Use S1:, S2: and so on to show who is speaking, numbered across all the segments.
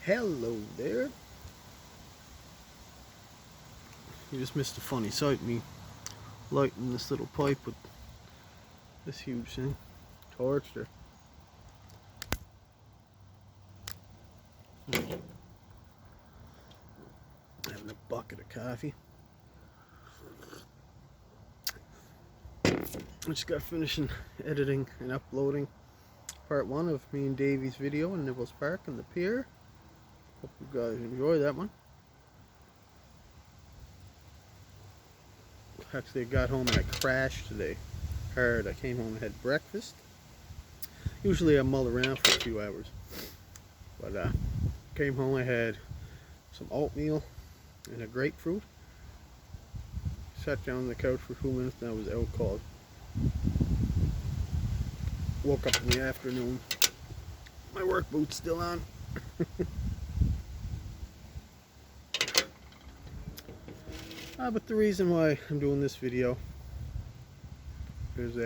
S1: Hello there. You just missed a funny sight, me lighting this little pipe with this huge thing. Torch there. Having a bucket of coffee. I just got finishing editing and uploading part 1 of me and Davey's video in Nibbles Park and the pier. Hope you guys enjoy that one. Actually, I got home and I crashed today hard. I came home and had breakfast. Usually I mull around for a few hours, but came home, I had some oatmeal and a grapefruit. Sat down on the couch for 2 minutes and I was out cold. Woke up in the afternoon. My work boot's still on. But the reason why I'm doing this video is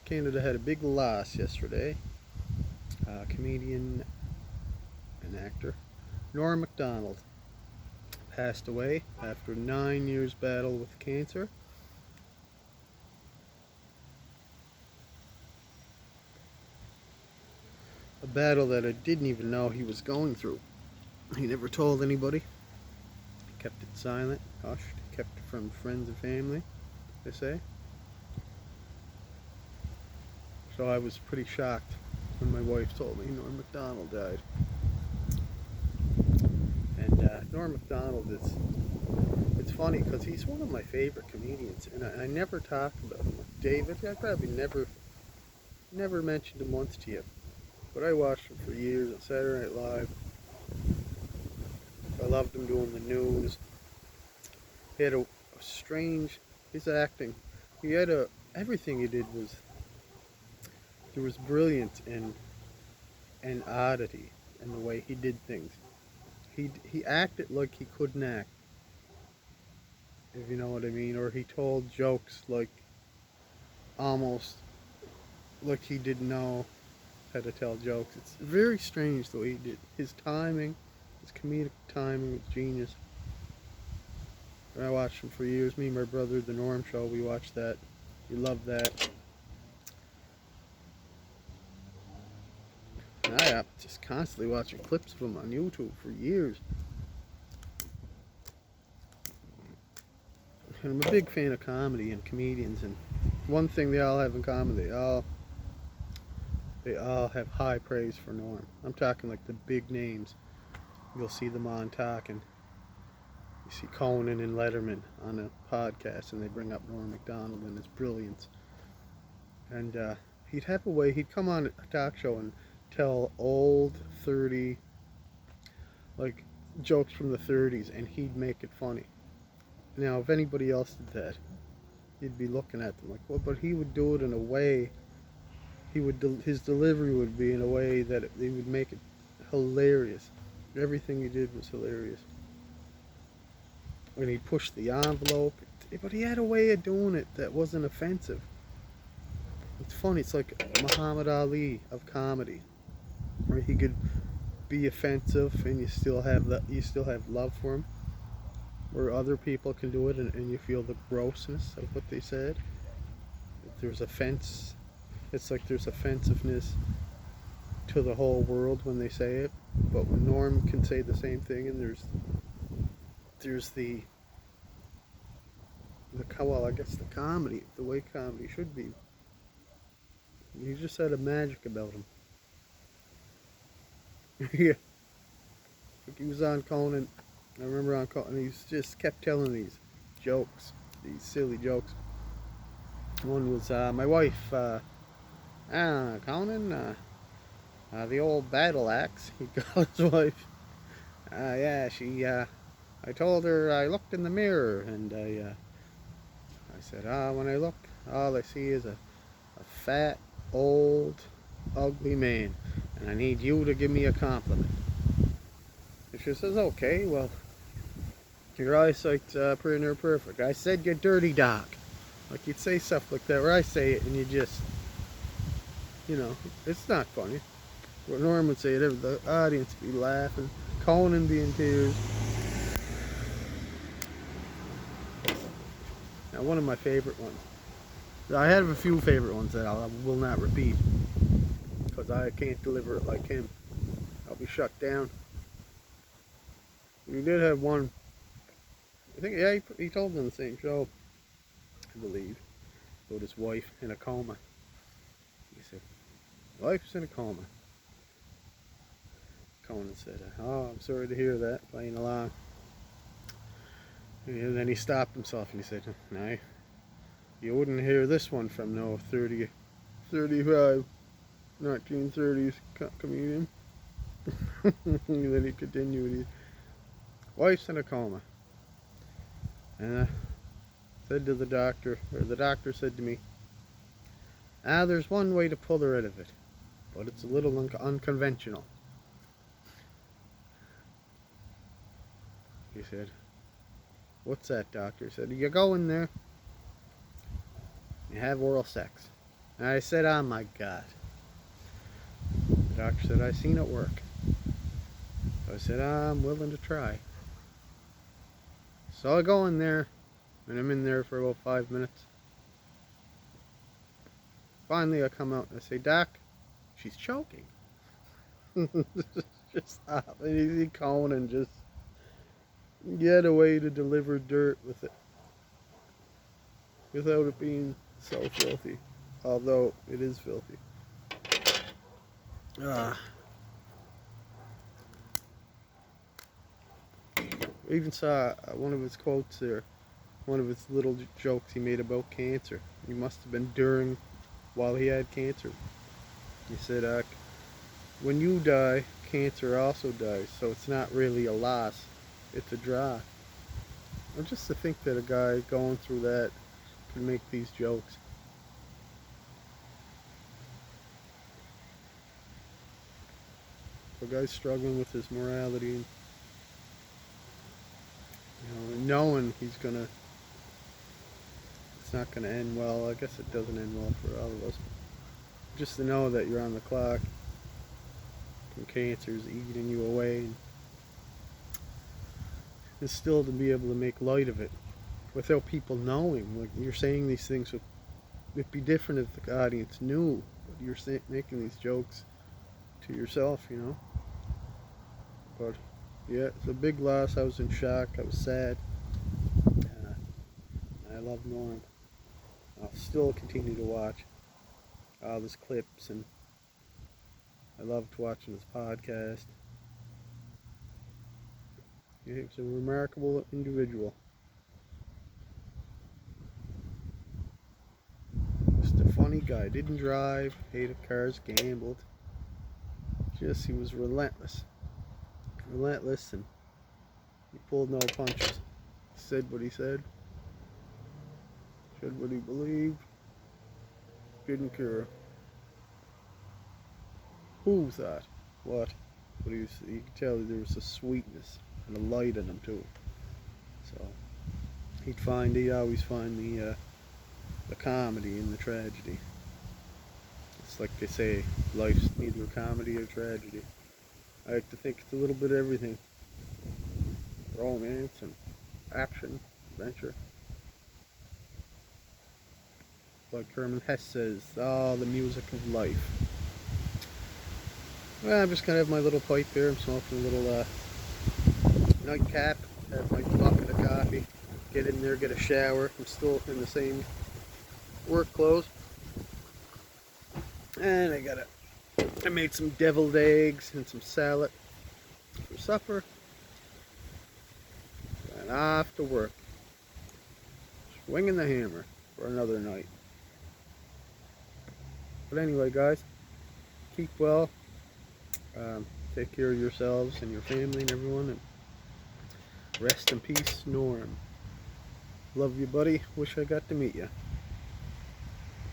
S1: Canada had a big loss yesterday. Comedian and actor Norm MacDonald passed away after 9 years battle with cancer. A battle that I didn't even know he was going through. He never told anybody. He kept it silent, hushed, kept it from friends and family, they say. So I was pretty shocked when my wife told me Norm MacDonald died. And Norm MacDonald it's funny because he's one of my favorite comedians, and I never talk about him. David, I probably never mentioned him once to you. But I watched him for years on Saturday Night Live. I loved him doing the news. He had a strange, his acting. He had everything he did there was brilliance and oddity in the way he did things. He acted like he couldn't act, if you know what I mean, or he told jokes like almost like he didn't know how to tell jokes. It's very strange the way he did. His timing, his comedic timing was genius. And I watched him for years. Me and my brother, The Norm Show, we watched that. We loved that. And I just constantly watching clips of him on YouTube for years. And I'm a big fan of comedy and comedians, and one thing they all have in common, they all have high praise for Norm. I'm talking like the big names. You'll see them on talking. You see Conan and Letterman on a podcast, and they bring up Norm MacDonald and his brilliance. And he'd have a way, he'd come on a talk show and tell old 30, like, jokes from the 30s, and he'd make it funny. Now, if anybody else did that, you'd be looking at them like, well, but he would do it in a way, his delivery would be in a way that he would make it hilarious. Everything he did was hilarious. When he pushed the envelope, but he had a way of doing it that wasn't offensive. It's funny, it's like Muhammad Ali of comedy, where he could be offensive and you still have love for him. Where other people can do it and you feel the grossness of what they said. If there's offense, it's like there's offensiveness to the whole world when they say it. But when Norm can say the same thing, and there's the comedy, the way comedy should be. He just had a magic about him. Yeah. Like he was on Conan. I remember on Conan, he just kept telling these jokes, these silly jokes. One was my wife, Conan, the old battle axe, he called his wife. Yeah, I told her I looked in the mirror, and I said, when I look, all I see is a fat, old, ugly man, and I need you to give me a compliment. And she says, okay, well, your eyesight's pretty near perfect. I said you dirty dog. Like, you'd say stuff like that, where I say it and you just, it's not funny. What Norm would say, the audience would be laughing, Conan be in tears. Now, one of my favorite ones. I have a few favorite ones that I will not repeat because I can't deliver it like him. I'll be shut down. We did have one. I think, yeah, he told on the same show, I believe, about his wife in a coma. He said, "Wife's in a coma." Conan said, "Oh, I'm sorry to hear that," playing along. And then he stopped himself and he said, "No, you wouldn't hear this one from no 35, 1930s comedian." And then he continued, "Wife's in a coma." And I said to the doctor, or the doctor said to me, "There's one way to pull her out of it, but it's a little unconventional." He said, "What's that, doctor?" He said, "You go in there, you have oral sex." And I said, "Oh my God." The doctor said, "I seen it work." So I said, "I'm willing to try." So I go in there, and I'm in there for about 5 minutes. Finally, I come out and I say, "Doc, she's choking." Just stop. And easy cone and just get a way to deliver dirt with it without it being so filthy. Although it is filthy. I even saw one of his quotes there, one of his little jokes he made about cancer. He must have been during, while he had cancer. He said, "When you die, cancer also dies, so it's not really a loss, it's a draw." And just to think that a guy going through that can make these jokes. A guy struggling with his morality and knowing it's not gonna end well. I guess it doesn't end well for all of us. Just to know that you're on the clock and cancer's eating you away, and still to be able to make light of it without people knowing. Like, you're saying these things, it'd be different if the audience knew, but you're making these jokes to yourself, But yeah, it's a big loss. I was in shock. I was sad. I love Norm. I'll still continue to watch all his clips, and I loved watching his podcast. He was a remarkable individual. Just a funny guy. Didn't drive, hated cars, gambled. Just, he was relentless. Relentless, and he pulled no punches. Said what he said. Said what he believed. Didn't care who thought what. But you could tell there was a sweetness and a light in him too. So he'd always find the comedy in the tragedy. It's like they say, life's neither comedy or tragedy. I like to think it's a little bit of everything. Romance and action, adventure. Like Herman Hesse says, the music of life. Well, I'm just gonna have my little pipe here. I'm smoking a little nightcap. Have my bucket of coffee. Get in there, get a shower. I'm still in the same work clothes. And I made some deviled eggs and some salad for supper. And off to work. Swinging the hammer for another night. But anyway, guys, keep well. Take care of yourselves and your family and everyone. And rest in peace, Norm. Love you, buddy. Wish I got to meet you.